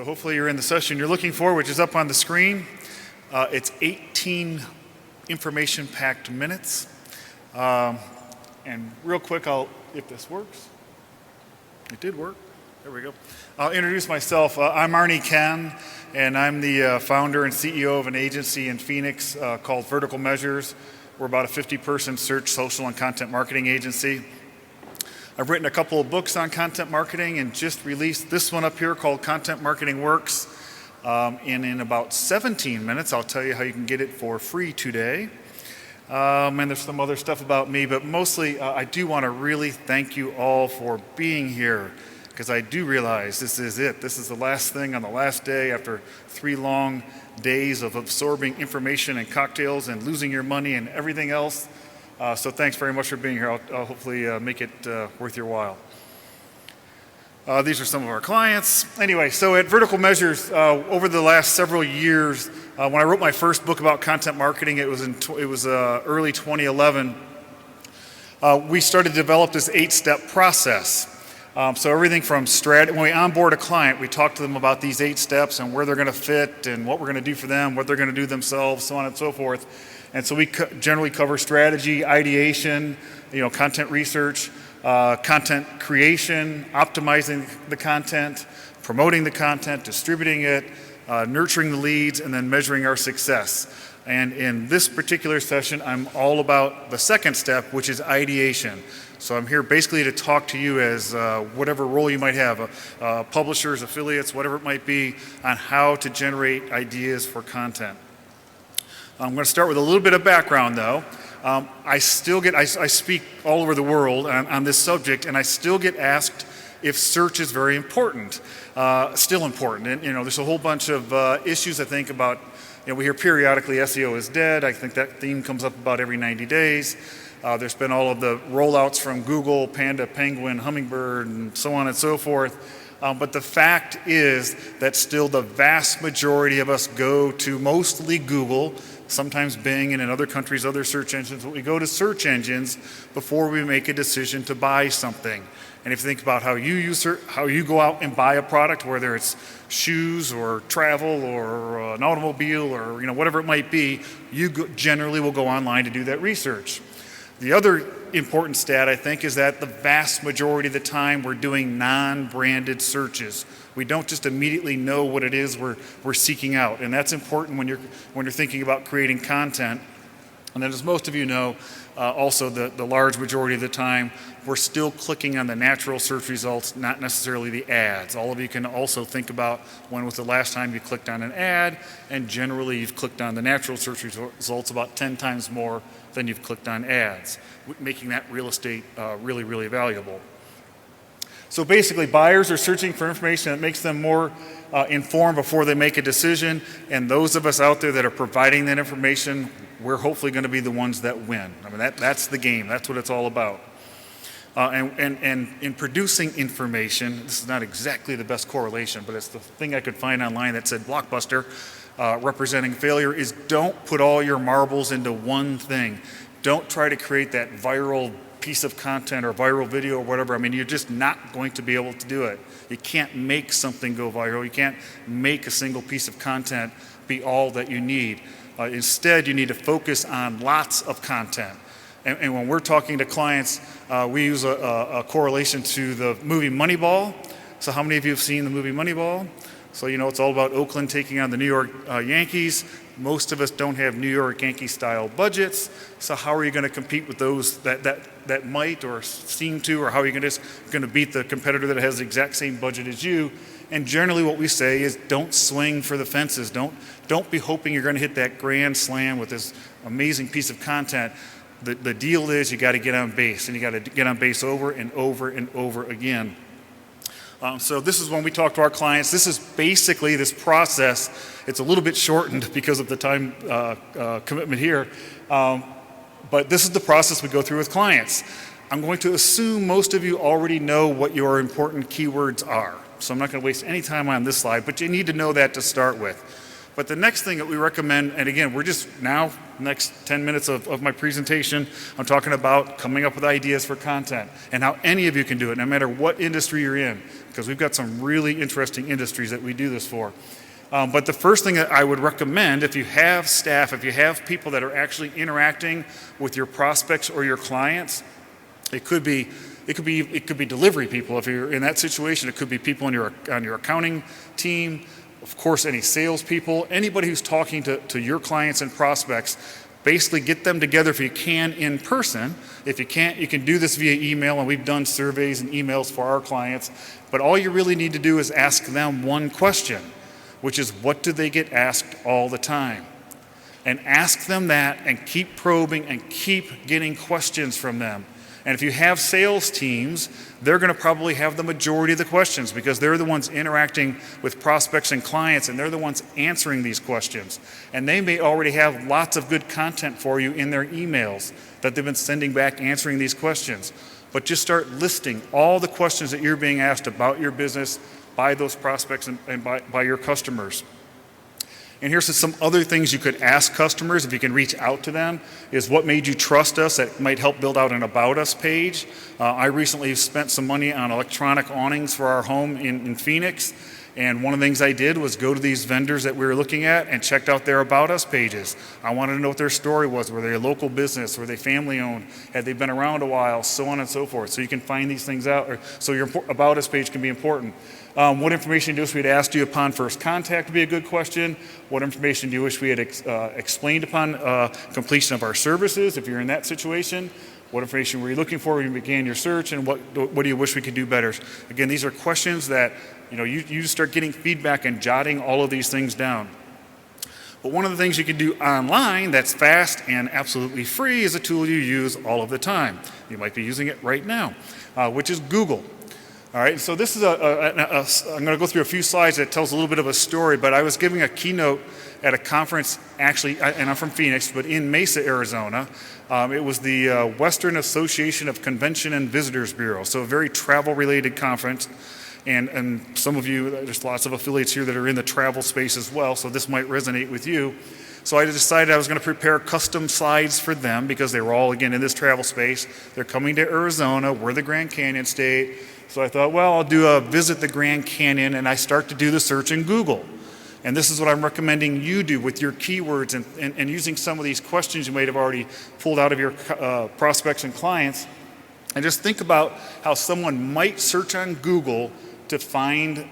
hopefully you're in the session you're looking for, which is up on the screen. It's 18 information-packed minutes. And real quick, if this works. It did work. There we go. I'll introduce myself. I'm Arnie Kuenn, and I'm the founder and CEO of an agency in Phoenix called Vertical Measures. We're about a 50-person search, social, and content marketing agency. I've written a couple of books on content marketing and just released this one up here called Content Marketing Works. And in about 17 minutes, I'll tell you how you can get it for free today. And there's some other stuff about me, but mostly I do want to really thank you all for being here, because I do realize this is it. This is the last thing on the last day after 3 long days of absorbing information and cocktails and losing your money and everything else. So thanks very much for being here. I'll hopefully make it worth your while. These are some of our clients. Anyway, so at Vertical Measures, over the last several years, when I wrote my first book about content marketing, it was early 2011, we started to develop this 8-step process. So everything from strategy, when we onboard a client, we talk to them about these 8 steps and where they're going to fit and what we're going to do for them, what they're going to do themselves, so on and so forth. And so we generally cover strategy, ideation, content research, content creation, optimizing the content, promoting the content, distributing it, nurturing the leads, and then measuring our success. And in this particular session, I'm all about the second step, which is ideation. So I'm here basically to talk to you as whatever role you might have, publishers, affiliates, whatever it might be, on how to generate ideas for content. I'm going to start with a little bit of background, though. I speak all over the world on this subject, and I still get asked if search is very important, still important. And there's a whole bunch of issues I think about. We hear periodically SEO is dead. I think that theme comes up about every 90 days. There's been all of the rollouts from Google, Panda, Penguin, Hummingbird, and so on and so forth. But the fact is that still the vast majority of us go to mostly Google, sometimes Bing, and in other countries, other search engines, but we go to search engines before we make a decision to buy something. And if you think about how you go out and buy a product, whether it's shoes or travel or an automobile or whatever it might be, generally will go online to do that research. The other important stat, I think, is that the vast majority of the time we're doing non-branded searches. We don't just immediately know what it is we're seeking out, and that's important when you're thinking about creating content. And then, as most of you know, also the large majority of the time we're still clicking on the natural search results, not necessarily the ads. All of you can also think about when was the last time you clicked on an ad, and generally you've clicked on the natural search results about 10 times more than you've clicked on ads, making that real estate really, really valuable. So basically, buyers are searching for information that makes them more informed before they make a decision, and those of us out there that are providing that information, we're hopefully going to be the ones that win. I mean, that's the game. That's what it's all about. And in producing information, this is not exactly the best correlation, but it's the thing I could find online that said Blockbuster representing failure is don't put all your marbles into one thing. Don't try to create that viral piece of content or viral video or whatever. I mean, you're just not going to be able to do it. You can't make something go viral. You can't make a single piece of content be all that you need. Instead, you need to focus on lots of content. And when we're talking to clients, we use a correlation to the movie Moneyball. So how many of you have seen the movie Moneyball? So it's all about Oakland taking on the New York Yankees. Most of us don't have New York Yankee-style budgets. So how are you going to compete with those that might or seem to, or how are you going to beat the competitor that has the exact same budget as you? And generally what we say is don't swing for the fences. Don't be hoping you're going to hit that grand slam with this amazing piece of content. The deal is you got to get on base, and you got to get on base over and over and over again. So this is when we talk to our clients. This is basically this process. It's a little bit shortened because of the time commitment here, but this is the process we go through with clients. I'm going to assume most of you already know what your important keywords are, so I'm not going to waste any time on this slide, but you need to know that to start with. But the next thing that we recommend, and again, we're just now, next 10 minutes of my presentation, I'm talking about coming up with ideas for content and how any of you can do it, no matter what industry you're in, because we've got some really interesting industries that we do this for. But the first thing that I would recommend, if you have staff, if you have people that are actually interacting with your prospects or your clients, it could be delivery people. If you're in that situation, it could be people on your accounting team, of course, any salespeople, anybody who's talking to your clients and prospects. Basically get them together if you can in person. If you can't, you can do this via email, and we've done surveys and emails for our clients. But all you really need to do is ask them one question, which is, what do they get asked all the time? And ask them that and keep probing and keep getting questions from them. And if you have sales teams, they're going to probably have the majority of the questions because they're the ones interacting with prospects and clients, and they're the ones answering these questions. And they may already have lots of good content for you in their emails that they've been sending back answering these questions. But just start listing all the questions that you're being asked about your business by those prospects and by your customers. And here's some other things you could ask customers if you can reach out to them, is what made you trust us? That might help build out an About Us page. I recently spent some money on electronic awnings for our home in Phoenix. And one of the things I did was go to these vendors that we were looking at and checked out their About Us pages. I wanted to know what their story was. Were they a local business? Were they family owned? Had they been around a while? So on and so forth. So you can find these things out. So your About Us page can be important. What information do you wish we had asked you upon first contact would be a good question. What information do you wish we had explained upon completion of our services, if you're in that situation? What information were you looking for when you began your search, and what do you wish we could do better? Again, these are questions that you start getting feedback and jotting all of these things down. But one of the things you can do online that's fast and absolutely free is a tool you use all of the time. You might be using it right now, which is Google. All right, so this is I'm going to go through a few slides that tells a little bit of a story, but I was giving a keynote at a conference, actually, and I'm from Phoenix, but in Mesa, Arizona. It was the Western Association of Convention and Visitors Bureau, so a very travel-related conference. And some of you, there's lots of affiliates here that are in the travel space as well, so this might resonate with you. So I decided I was going to prepare custom slides for them because they were all, again, in this travel space. They're coming to Arizona. We're the Grand Canyon State. So I thought, well, I'll do a visit the Grand Canyon, and I start to do the search in Google. And this is what I'm recommending you do with your keywords and using some of these questions you might have already pulled out of your prospects and clients. And just think about how someone might search on Google to find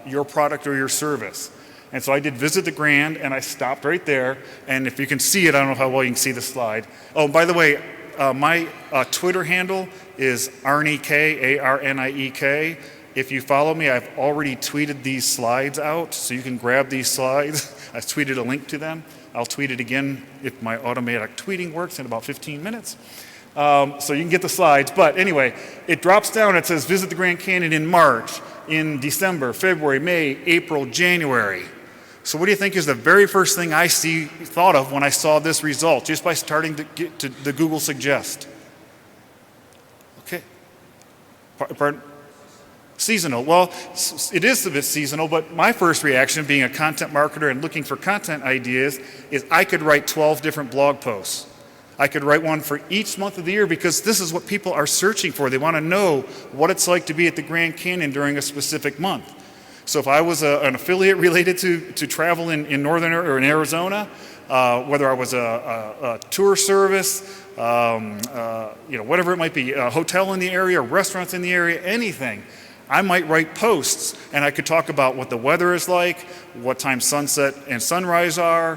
your product or your service. And so I did visit the Grand, and I stopped right there. And if you can see it, I don't know how well you can see the slide. Oh, by the way, my Twitter handle is Arnie K, A-R-N-I-E-K. If you follow me, I've already tweeted these slides out, so you can grab these slides. I tweeted a link to them. I'll tweet it again if my automatic tweeting works in about 15 minutes. So you can get the slides. But anyway, it drops down. It says visit the Grand Canyon in March, in December, February, May, April, January. So what do you think is the very first thing I thought of when I saw this result, just by starting to get to the Google suggest? Okay. Pardon? Seasonal. Well, it is a bit seasonal, but my first reaction, being a content marketer and looking for content ideas, is I could write 12 different blog posts. I could write one for each month of the year because this is what people are searching for. They want to know what it's like to be at the Grand Canyon during a specific month. So if I was an affiliate related to travel in northern or in Arizona, whether I was a tour service, whatever it might be, a hotel in the area, restaurants in the area, anything, I might write posts, and I could talk about what the weather is like, what time sunset and sunrise are,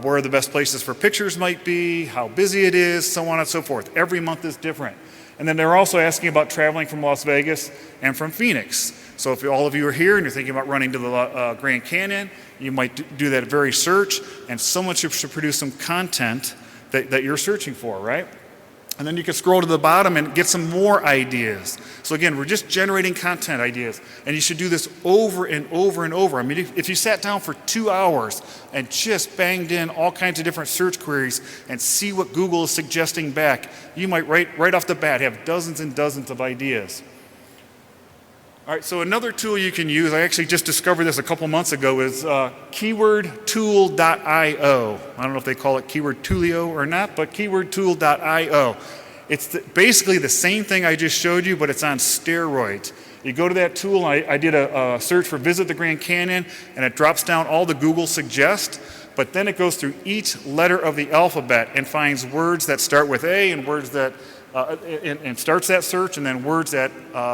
where the best places for pictures might be, how busy it is, so on and so forth. Every month is different. And then they're also asking about traveling from Las Vegas and from Phoenix. So if all of you are here and you're thinking about running to the Grand Canyon, you might do that very search, and someone should produce some content that you're searching for, right? And then you can scroll to the bottom and get some more ideas. So again, we're just generating content ideas, and you should do this over and over and over. I mean, if you sat down for 2 hours and just banged in all kinds of different search queries and see what Google is suggesting back, you might right off the bat have dozens and dozens of ideas. All right, so another tool you can use, I actually just discovered this a couple months ago, is keywordtool.io. I don't know if they call it Keyword Toolio or not, but keywordtool.io. It's basically the same thing I just showed you, but it's on steroids. You go to that tool, I did a search for Visit the Grand Canyon, and it drops down all the Google Suggest, but then it goes through each letter of the alphabet and finds words that start with A and words that and starts that search, and then words that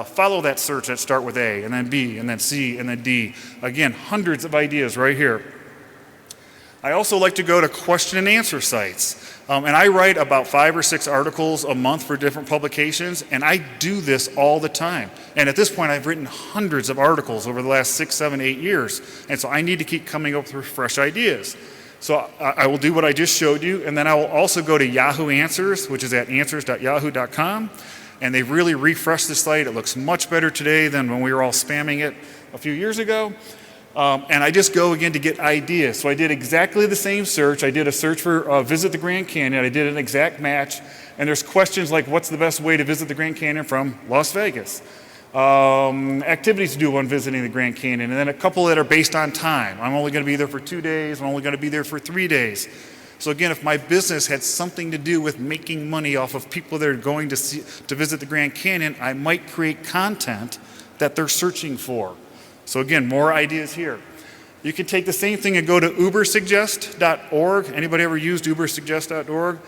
follow that search that start with A, and then B, and then C, and then D. Again, hundreds of ideas right here. I also like to go to question and answer sites. And I write about 5 or 6 articles a month for different publications, and I do this all the time. And at this point, I've written hundreds of articles over the last 6, 7, 8 years. And so I need to keep coming up with fresh ideas. So I will do what I just showed you, and then I will also go to Yahoo Answers, which is at answers.yahoo.com, and they've really refreshed the site. It looks much better today than when we were all spamming it a few years ago. And I just go again to get ideas. So I did exactly the same search. I did a search for Visit the Grand Canyon. I did an exact match, and there's questions like, what's the best way to visit the Grand Canyon from Las Vegas? Activities to do when visiting the Grand Canyon, and then a couple that are based on time. I'm only going to be there for 2 days. I'm only going to be there for 3 days. So again, if my business had something to do with making money off of people that are going to visit the Grand Canyon, I might create content that they're searching for. So again, more ideas here. You can take the same thing and go to ubersuggest.org. Anybody ever used ubersuggest.org?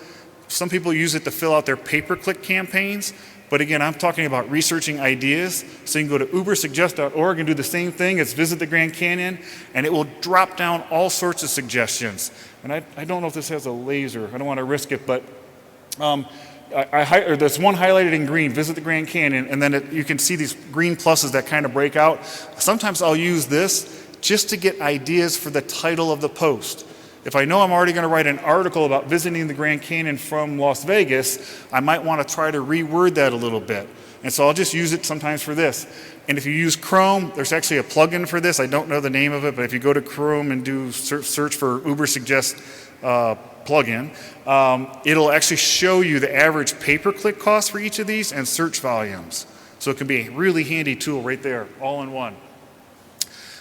Some people use it to fill out their pay-per-click campaigns. But again, I'm talking about researching ideas. So you can go to ubersuggest.org and do the same thing. It's Visit the Grand Canyon, and it will drop down all sorts of suggestions. And I don't know if this has a laser. I don't want to risk it, but there's one highlighted in green, Visit the Grand Canyon, and then you can see these green pluses that kind of break out. Sometimes I'll use this just to get ideas for the title of the post. If I know I'm already going to write an article about visiting the Grand Canyon from Las Vegas, I might want to try to reword that a little bit. And so I'll just use it sometimes for this. And if you use Chrome, there's actually a plugin for this. I don't know the name of it, but if you go to Chrome and do search for UberSuggest plugin, it'll actually show you the average pay-per-click cost for each of these and search volumes. So it can be a really handy tool right there, all in one.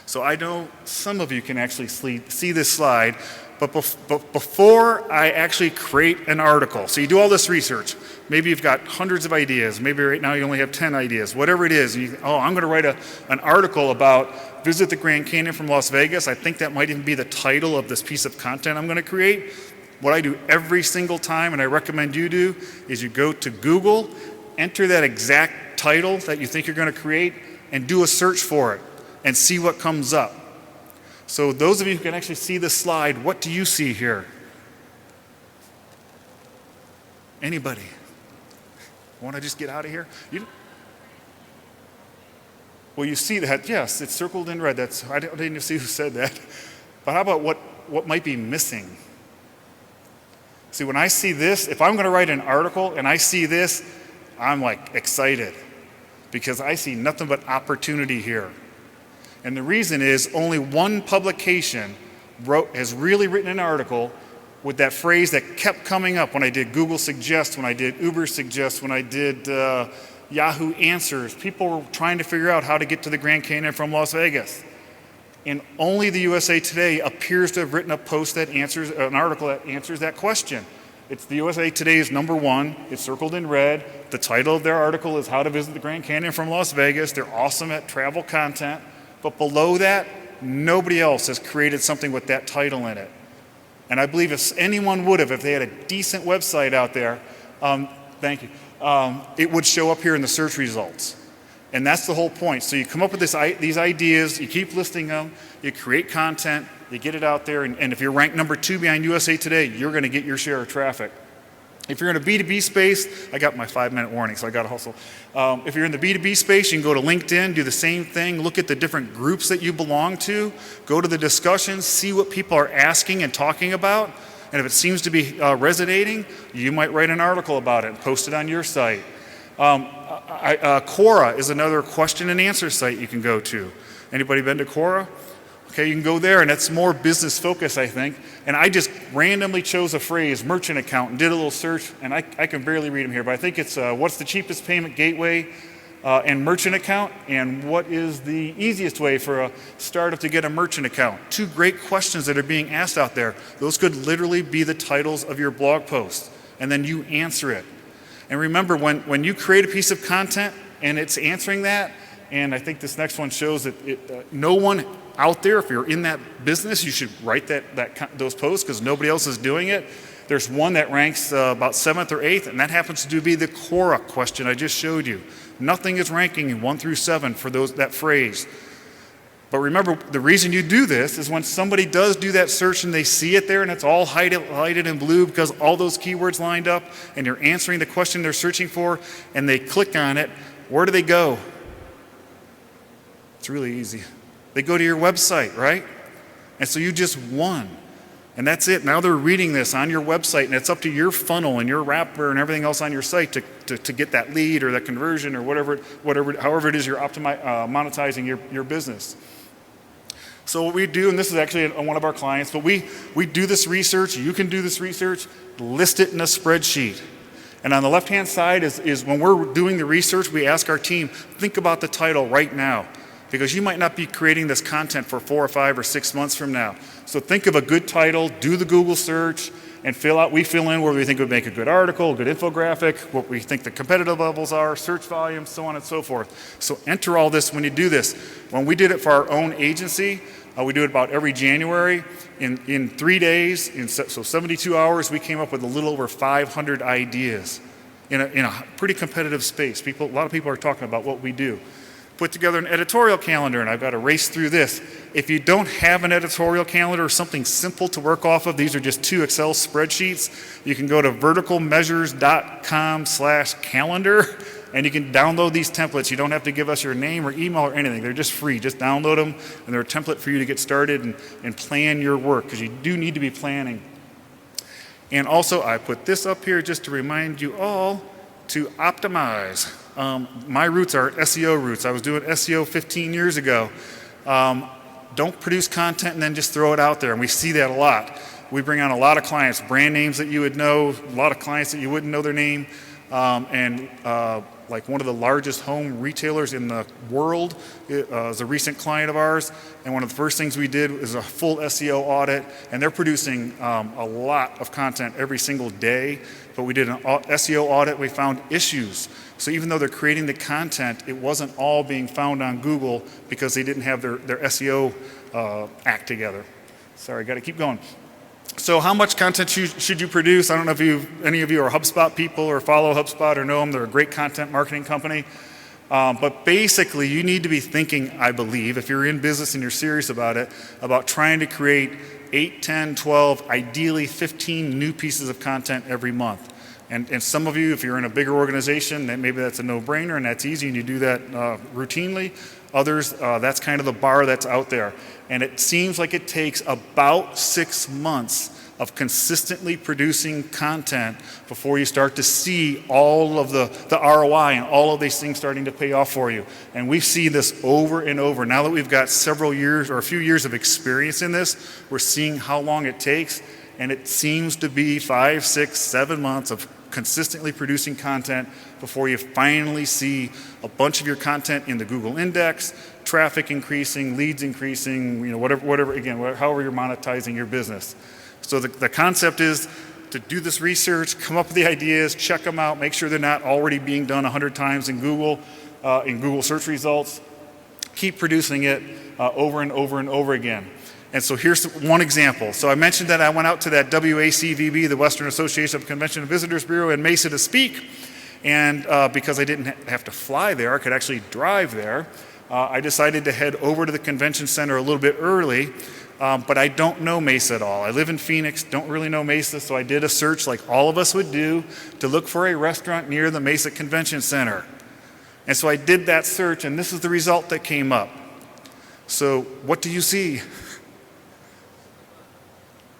So I know some of you can actually see this slide, but before I actually create an article, so you do all this research, maybe you've got hundreds of ideas, maybe right now you only have 10 ideas, whatever it is, and I'm going to write an article about Visit the Grand Canyon from Las Vegas. I think that might even be the title of this piece of content I'm going to create. What I do every single time, and I recommend you do, is you go to Google, enter that exact title that you think you're going to create, and do a search for it, and see what comes up. So those of you who can actually see the slide, what do you see here? Anybody? Want to just get out of here? Well, you see that, yes, it's circled in red. I didn't even see who said that. But how about what might be missing? See, when I see this, if I'm going to write an article and I see this, I'm like excited because I see nothing but opportunity here. And the reason is only one publication has really written an article with that phrase that kept coming up when I did Google Suggest, when I did Uber Suggest, when I did Yahoo Answers. People were trying to figure out how to get to the Grand Canyon from Las Vegas. And only the USA Today appears to have written an article that answers that question. It's the USA Today's #1. It's circled in red. The title of their article is How to Visit the Grand Canyon from Las Vegas. They're awesome at travel content. But below that, nobody else has created something with that title in it. And I believe if anyone would have, if they had a decent website out there, thank you, it would show up here in the search results. And that's the whole point. So you come up with these ideas, you keep listing them, you create content, you get it out there, and if you're ranked #2 behind USA Today, you're going to get your share of traffic. If you're in a B2B space, I got my 5-minute warning, so I got to hustle. If you're in the B2B space, you can go to LinkedIn, do the same thing, look at the different groups that you belong to, go to the discussions, see what people are asking and talking about, and if it seems to be resonating, you might write an article about it and post it on your site. Quora is another question and answer site you can go to. Anybody been to Quora? Okay, you can go there, and it's more business focused, I think. And I just randomly chose a phrase, merchant account, and did a little search, and I can barely read them here, but I think it's what's the cheapest payment gateway and merchant account, and what is the easiest way for a startup to get a merchant account? Two great questions that are being asked out there. Those could literally be the titles of your blog posts, and then you answer it. And remember, when you create a piece of content and it's answering that, and I think this next one shows that no one out there, if you're in that business, you should write those posts because nobody else is doing it. There's one that ranks about 7th or 8th, and that happens to be the Quora question I just showed you. Nothing is ranking 1 through 7 for that phrase. But remember, the reason you do this is when somebody does do that search and they see it there and it's all highlighted in blue because all those keywords lined up and you're answering the question they're searching for and they click on it, where do they go? It's really easy. They go to your website, right? And so you just won. And that's it. Now they're reading this on your website, and it's up to your funnel and your wrapper and everything else on your site to get that lead or that conversion or however it is you're monetizing your business. So what we do, and this is actually one of our clients, but we do this research. You can do this research, list it in a spreadsheet. And on the left-hand side is when we're doing the research, we ask our team, think about the title right now, because you might not be creating this content for 4 or 5 or 6 months from now. So think of a good title, do the Google search, and we fill in where we think would make a good article, a good infographic, what we think the competitive levels are, search volume, so on and so forth. So enter all this when you do this. When we did it for our own agency, we do it about every January. In 3 days, so 72 hours, we came up with a little over 500 ideas in a pretty competitive space. A lot of people are talking about what we do. Put together an editorial calendar, and I've got to race through this. If you don't have an editorial calendar or something simple to work off of, these are just 2 Excel spreadsheets. You can go to verticalmeasures.com/calendar, and you can download these templates. You don't have to give us your name or email or anything. They're just free. Just download them, and they're a template for you to get started and plan your work, because you do need to be planning. And also, I put this up here just to remind you all to optimize. My roots are SEO roots. I was doing SEO 15 years ago. Don't produce content and then just throw it out there, and we see that a lot. We bring on a lot of clients, brand names that you would know, a lot of clients that you wouldn't know their name, like one of the largest home retailers in the world is a recent client of ours, and one of the first things we did was a full SEO audit, and they're producing a lot of content every single day, but we did an SEO audit. We found issues. So even though they're creating the content, it wasn't all being found on Google because they didn't have their SEO act together. Sorry, got to keep going. So how much content should you produce? I don't know if any of you are HubSpot people or follow HubSpot or know them. They're a great content marketing company. But basically, you need to be thinking, I believe, if you're in business and you're serious about it, about trying to create 8, 10, 12, ideally 15 new pieces of content every month. And some of you, if you're in a bigger organization, then maybe that's a no-brainer and that's easy and you do that routinely. Others, that's kind of the bar that's out there. And it seems like it takes about 6 months of consistently producing content before you start to see all of the ROI and all of these things starting to pay off for you. And we see this over and over. Now that we've got several years or a few years of experience in this, we're seeing how long it takes. And it seems to be 5, 6, 7 months of consistently producing content before you finally see a bunch of your content in the Google index, traffic increasing, leads increasing, whatever, again, however you're monetizing your business. So the concept is to do this research, come up with the ideas, check them out, make sure they're not already being done 100 times in Google search results. Keep producing it over and over and over again. And so here's one example. So I mentioned that I went out to that WACVB, the Western Association of Convention and Visitors Bureau in Mesa to speak. And because I didn't have to fly there, I could actually drive there. I decided to head over to the convention center a little bit early, but I don't know Mesa at all. I live in Phoenix, don't really know Mesa, so I did a search like all of us would do to look for a restaurant near the Mesa Convention Center. And so I did that search, and this is the result that came up. So what do you see?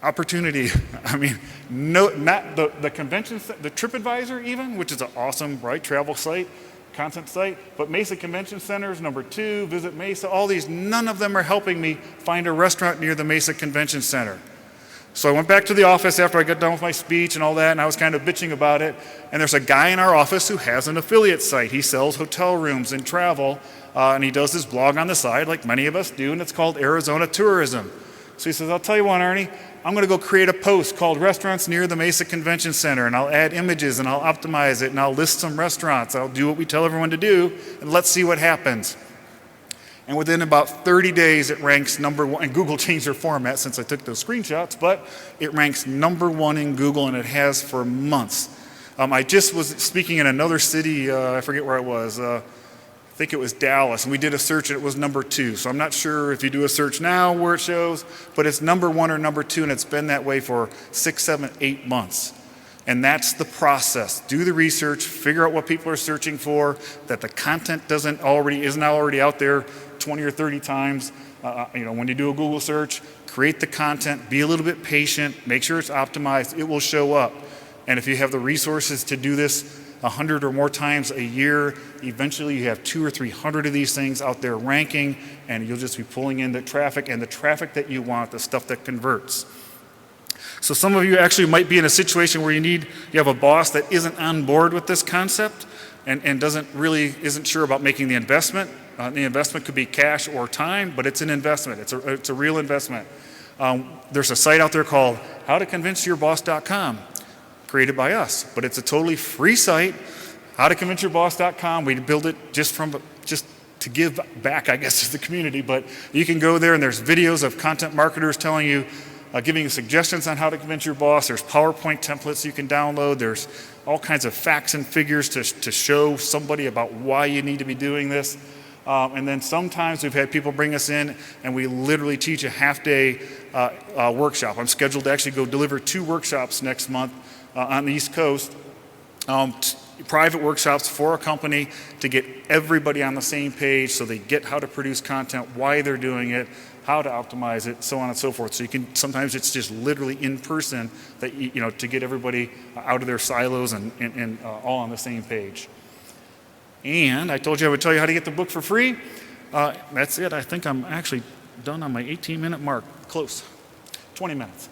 Opportunity. I mean, not the convention, the TripAdvisor even, which is an awesome, right, travel site, content site, but Mesa Convention Center is number 2, Visit Mesa, all these, none of them are helping me find a restaurant near the Mesa Convention Center. So I went back to the office after I got done with my speech and all that, and I was kind of bitching about it. And there's a guy in our office who has an affiliate site. He sells hotel rooms and travel, and he does his blog on the side like many of us do, and it's called Arizona Tourism. So he says, I'll tell you what, Arnie, I'm going to go create a post called Restaurants Near the Mesa Convention Center, and I'll add images, and I'll optimize it, and I'll list some restaurants. I'll do what we tell everyone to do, and let's see what happens. And within about 30 days, it ranks #1. And Google changed their format since I took those screenshots, but it ranks #1 in Google, and it has for months. I just was speaking in another city, I forget where I was, I think it was Dallas, and we did a search and it was #2. So I'm not sure if you do a search now where it shows, but it's #1 or #2, and it's been that way for 6, 7, 8 months. And that's the process. Do the research, figure out what people are searching for, that the content isn't already out there 20 or 30 times. When you do a Google search, create the content, be a little bit patient, make sure it's optimized, it will show up. And if you have the resources to do this 100 or more times a year, eventually you have 200 or 300 of these things out there ranking, and you'll just be pulling in the traffic, and the traffic that you want, the stuff that converts. So some of you actually might be in a situation where you have a boss that isn't on board with this concept and isn't sure about making the investment. The investment could be cash or time, but it's an investment. It's a real investment. There's a site out there called howtoconvinceyourboss.com, created by us, but it's a totally free site, howtoconvinceyourboss.com. We build it just to give back, I guess, to the community, but you can go there and there's videos of content marketers telling you, giving you suggestions on how to convince your boss. There's PowerPoint templates you can download. There's all kinds of facts and figures to show somebody about why you need to be doing this. And then sometimes we've had people bring us in and we literally teach a half-day workshop. I'm scheduled to actually go deliver 2 workshops next month on the East Coast, private workshops for a company to get everybody on the same page so they get how to produce content, why they're doing it, how to optimize it, so on and so forth. So sometimes it's just literally in person that to get everybody out of their silos and all on the same page. And I told you I would tell you how to get the book for free. That's it. I think I'm actually done on my 18-minute mark. Close. 20 minutes.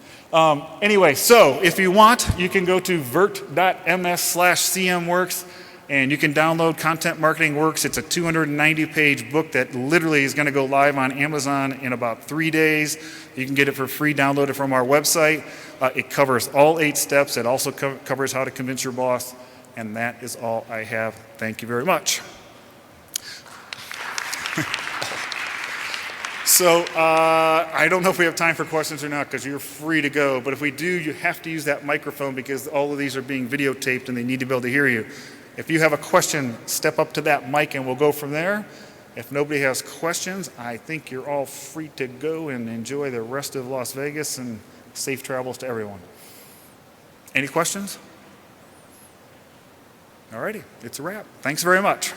Anyway, so if you want, you can go to vert.ms/cmworks, and you can download Content Marketing Works. It's a 290-page book that literally is going to go live on Amazon in about 3 days. You can get it for free, download it from our website. It covers all 8 steps. It also covers how to convince your boss. And that is all I have. Thank you very much. So I don't know if we have time for questions or not, because you're free to go. But if we do, you have to use that microphone because all of these are being videotaped and they need to be able to hear you. If you have a question, step up to that mic and we'll go from there. If nobody has questions, I think you're all free to go and enjoy the rest of Las Vegas, and safe travels to everyone. Any questions? All righty, it's a wrap. Thanks very much.